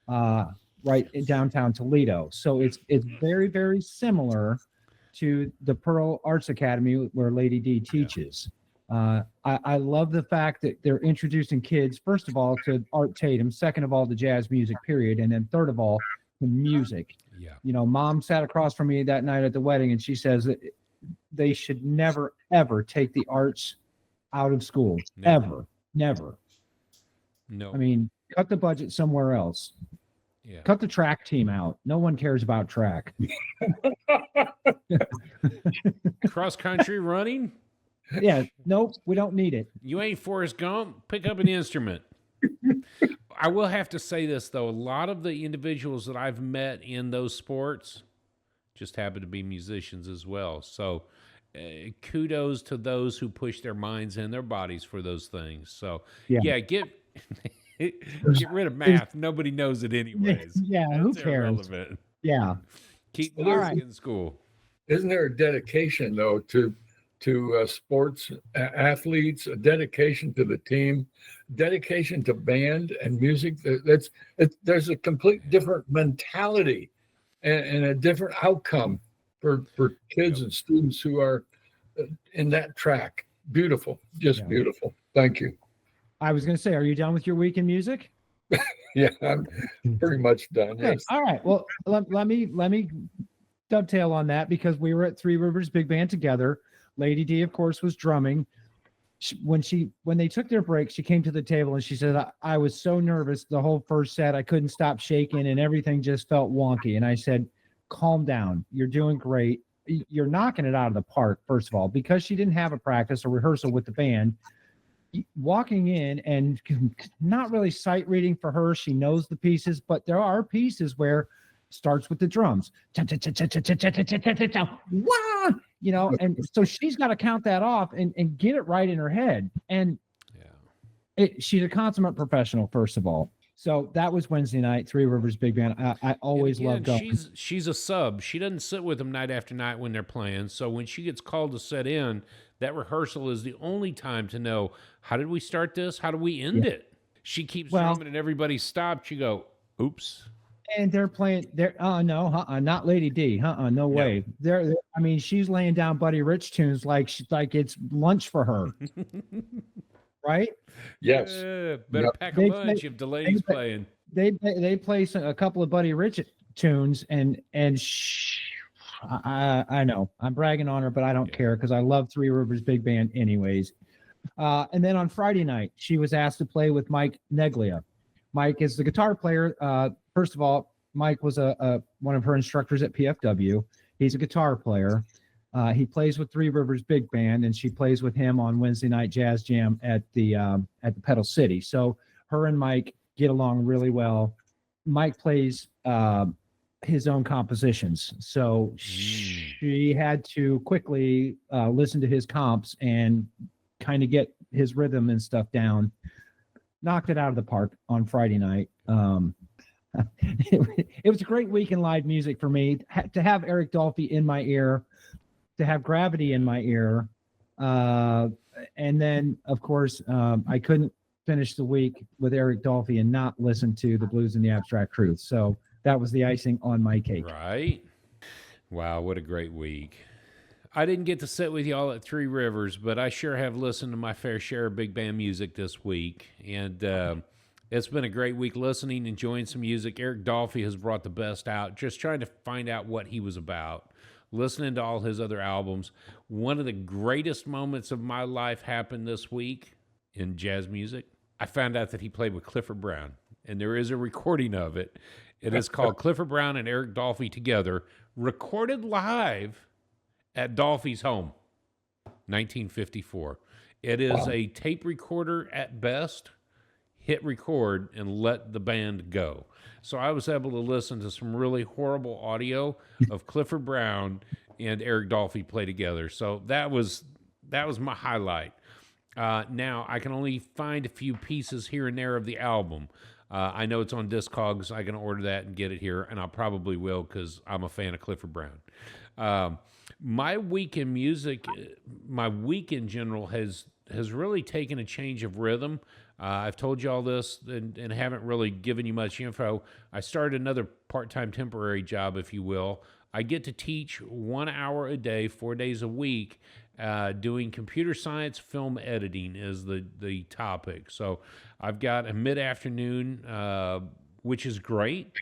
right in downtown Toledo. So it's very, very similar to the Pearl Arts Academy where Lady D teaches. I love the fact that they're introducing kids, first of all, to Art Tatum, second of all, to jazz music, period, and then third of all, to music. Yeah. Mom sat across from me that night at the wedding, and she says that they should never, ever take the arts out of school. Ever. Never. No. I mean, cut the budget somewhere else. Yeah. Cut the track team out. No one cares about track. Cross country running? Yeah, nope, we don't need it. You ain't Forrest Gump. Pick up an instrument. I will have to say this, though. A lot of the individuals that I've met in those sports just happen to be musicians as well. So kudos to those who push their minds and their bodies for those things. So, get rid of math. Nobody knows it anyways. Yeah, who cares? Irrelevant. Yeah. Keep music in school. Isn't there a dedication, though, to sports athletes, a dedication to the team, dedication to band and music? There's a complete different mentality and a different outcome for kids and students who are in that track. Beautiful, just beautiful. Thank you. I was going to say, are you done with your week in music? Yeah, I'm pretty much done. Okay. Yes. All right. Well, let me dovetail on that because we were at Three Rivers Big Band together. Lady D, of course, was drumming. When they took their break, she came to the table and she said, I was so nervous the whole first set. I couldn't stop shaking and everything just felt wonky. And I said, calm down. You're doing great. you're knocking it out of the park, first of all, because she didn't have a practice or rehearsal with the band. Walking in and not really sight reading for her. She knows the pieces, but there are pieces where starts with the drums. You know, and so she's got to count that off and get it right in her head. And she's a consummate professional, first of all. So that was Wednesday night, Three Rivers Big Band. I always love going. She's a sub. She doesn't sit with them night after night when they're playing. So when she gets called to set in, that rehearsal is the only time to know, how did we start this? How do we end it? She keeps drumming and everybody stopped. You go, oops. And they're playing. Not Lady D. No way. They're. I mean, she's laying down Buddy Rich tunes like it's lunch for her. Right? Yes. Better pack a lunch if Delaney's playing. They play a couple of Buddy Rich tunes, and I know I'm bragging on her, but I don't care because I love Three Rivers Big Band anyways. And then on Friday night, she was asked to play with Mike Neglia. Mike is the guitar player. First of all, Mike was one of her instructors at PFW. He's a guitar player. He plays with Three Rivers Big Band, and she plays with him on Wednesday night Jazz Jam at the Pedal City. So her and Mike get along really well. Mike plays his own compositions, so she had to quickly listen to his comps and kind of get his rhythm and stuff down. Knocked it out of the park on Friday night. It was a great week in live music for me to have Eric Dolphy in my ear, to have Gravity in my ear. And then, of course, I couldn't finish the week with Eric Dolphy and not listen to the Blues and the Abstract Truth. So that was the icing on my cake. Right. Wow, what a great week. I didn't get to sit with y'all at Three Rivers, but I sure have listened to my fair share of big band music this week. And it's been a great week listening, enjoying some music. Eric Dolphy has brought the best out, just trying to find out what he was about, listening to all his other albums. One of the greatest moments of my life happened this week in jazz music. I found out that he played with Clifford Brown, and there is a recording of it. It is called Clifford Brown and Eric Dolphy Together, recorded live at Dolphy's home, 1954. It is a tape recorder at best. Hit record and let the band go. So I was able to listen to some really horrible audio of Clifford Brown and Eric Dolphy play together. So that was my highlight. Now I can only find a few pieces here and there of the album. I know it's on Discogs. I can order that and get it here, and I probably will because I'm a fan of Clifford Brown. My week in music, my week in general has really taken a change of rhythm. I've told you all this and haven't really given you much info. I started another part-time temporary job, if you will. I get to teach 1 hour a day, 4 days a week, doing computer science film editing is the topic. So I've got a mid-afternoon, which is great.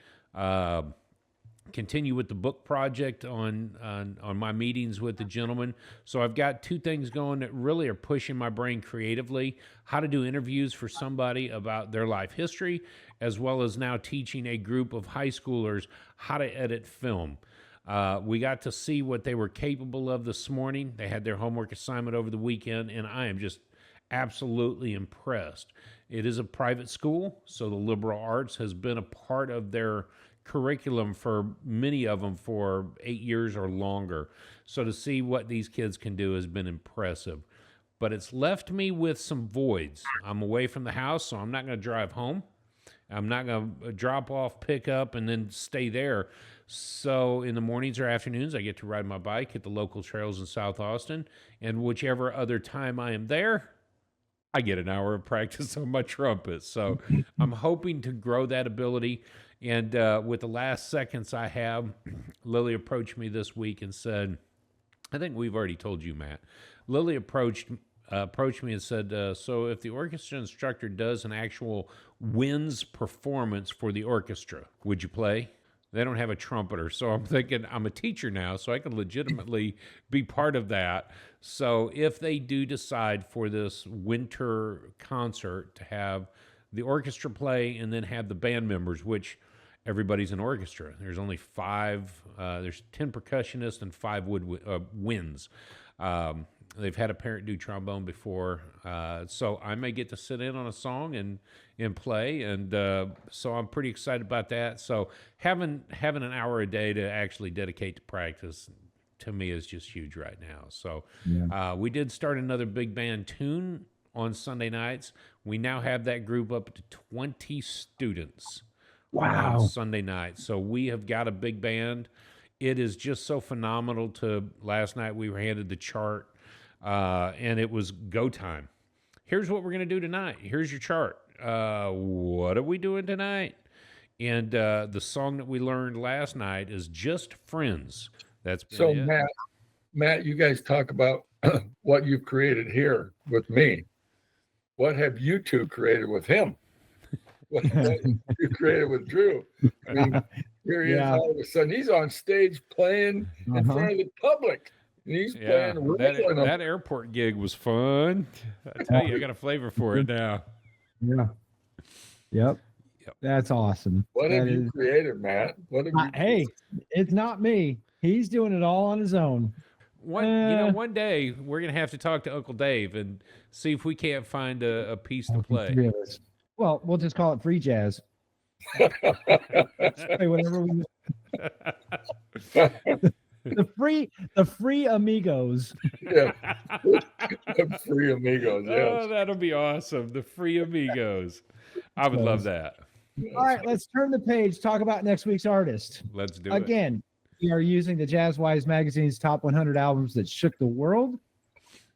Continue with the book project on my meetings with the gentleman. So I've got two things going that really are pushing my brain creatively: how to do interviews for somebody about their life history, as well as now teaching a group of high schoolers how to edit film. We got to see what they were capable of this morning. They had their homework assignment over the weekend, and I am just absolutely impressed. It is a private school, so the liberal arts has been a part of their curriculum for many of them for 8 years or longer. So to see what these kids can do has been impressive. But it's left me with some voids. I'm away from the house, so I'm not going to drive home. I'm not going to drop off, pick up, and then stay there. So in the mornings or afternoons, I get to ride my bike, hit the local trails in South Austin, and whichever other time I am there, I get an hour of practice on my trumpet. So I'm hoping to grow that ability. And with the last seconds I have, Lily approached me this week and said, I think we've already told you, Matt. Lily approached me and said, so if the orchestra instructor does an actual winds performance for the orchestra, would you play? They don't have a trumpeter. So I'm thinking, I'm a teacher now, so I can legitimately be part of that. So if they do decide for this winter concert to have the orchestra play and then have the band members, which everybody's an orchestra. There's only five. There's 10 percussionists and five winds. They've had a parent do trombone before, so I may get to sit in on a song and play, and so I'm pretty excited about that. So having an hour a day to actually dedicate to practice, to me, is just huge right now. So we did start another big band tune on Sunday nights. We now have that group up to 20 students. Wow. On Sunday night. So we have got a big band. It is just so phenomenal. Last night we were handed the chart, and it was go time. Here's what we're going to do tonight. Here's your chart. What are we doing tonight? And the song that we learned last night is Just Friends. That's So it. Matt, you guys talk about what you've created here with me. What have you two created with him? What you created with Drew? I mean, here he is all of a sudden. He's on stage playing in front of the public. And he's playing that airport gig was fun. I tell you, I got a flavor for it now. Yeah. Yep. That's awesome. What have you created, Matt? What have you hey, it's not me. He's doing it all on his own. One day we're gonna have to talk to Uncle Dave and see if we can't find a piece to play. Well, we'll just call it free jazz. Whenever we the free amigos. Yeah. Free amigos. Yes. Oh, that'll be awesome. The free amigos. I would love that. All right, let's turn the page. Talk about next week's artist. Let's do it. Again, we are using the JazzWise magazine's top 100 albums that shook the world.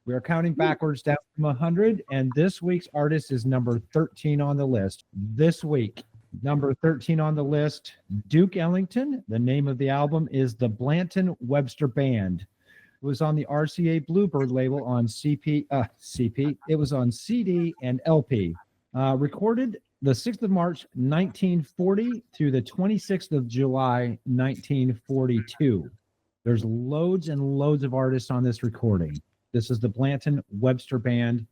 We are counting backwards down from 100, and this week's artist is number 13 on the list. This week, number 13 on the list, Duke Ellington. The name of the album is The Blanton Webster Band. It was on the RCA Bluebird label on CP. It was on CD and LP. Recorded the 6th of March, 1940 through the 26th of July, 1942. There's loads and loads of artists on this recording. This is the Blanton Webster Band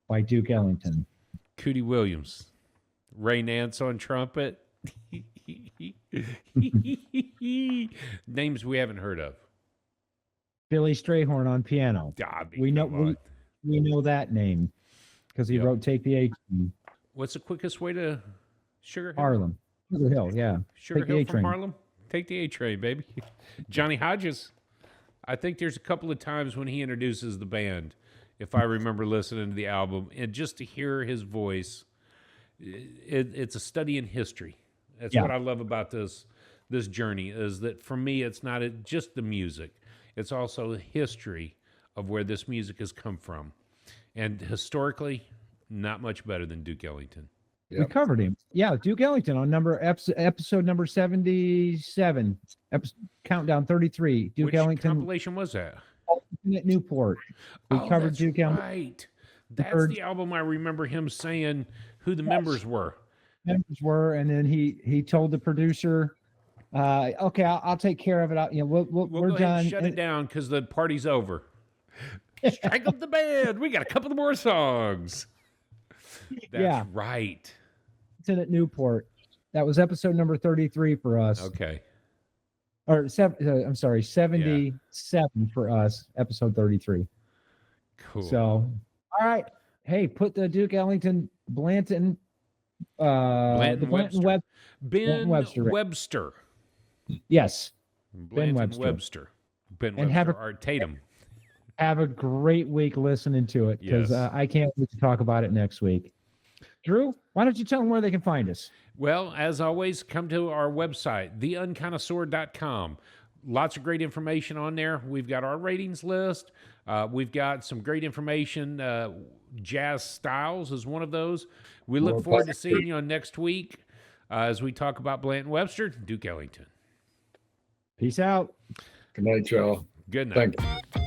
by Duke Ellington. Cootie Williams, Ray Nance on trumpet. Names we haven't heard of. Billy Strayhorn on piano. We know that name because he wrote "Take the A Train." What's the quickest way to Sugar Hill? Harlem, Sugar Hill, yeah. Sugar Hill from Harlem. Take the A Train, baby. Johnny Hodges. I think there's a couple of times when he introduces the band, if I remember listening to the album, and just to hear his voice, it's a study in history. That's what I love about this journey, is that for me, it's not just the music. It's also the history of where this music has come from. And historically, not much better than Duke Ellington. Yep. We covered him. Yeah, Duke Ellington on episode number 77, countdown 33. Duke Ellington. Which compilation was that? At Newport. We covered Duke Ellington. Right. That's the album I remember him saying who the members were. And then he told the producer, okay, I'll take care of it. We're go ahead done. And shut it down because the party's over. Strike up the band. We got a couple more songs. That's right. It's in at Newport. That was episode number 33 for us. Okay. Or 77 for us, episode 33. Cool. So, all right. Hey, put the Duke Ellington Blanton Webster. Ben Webster. Webster. Yes. Ben Webster. Ben and Webster, Art Tatum. Have a great week listening to it, because I can't wait to talk about it next week. Drew, why don't you tell them where they can find us? Well, as always, come to our website, theunconnoisseur.com. Lots of great information on there. We've got our ratings list. We've got some great information. Jazz Styles is one of those. We look forward to seeing you on next week as we talk about Blanton Webster, Duke Ellington. Peace out. Good night, y'all. Good night. Thank you.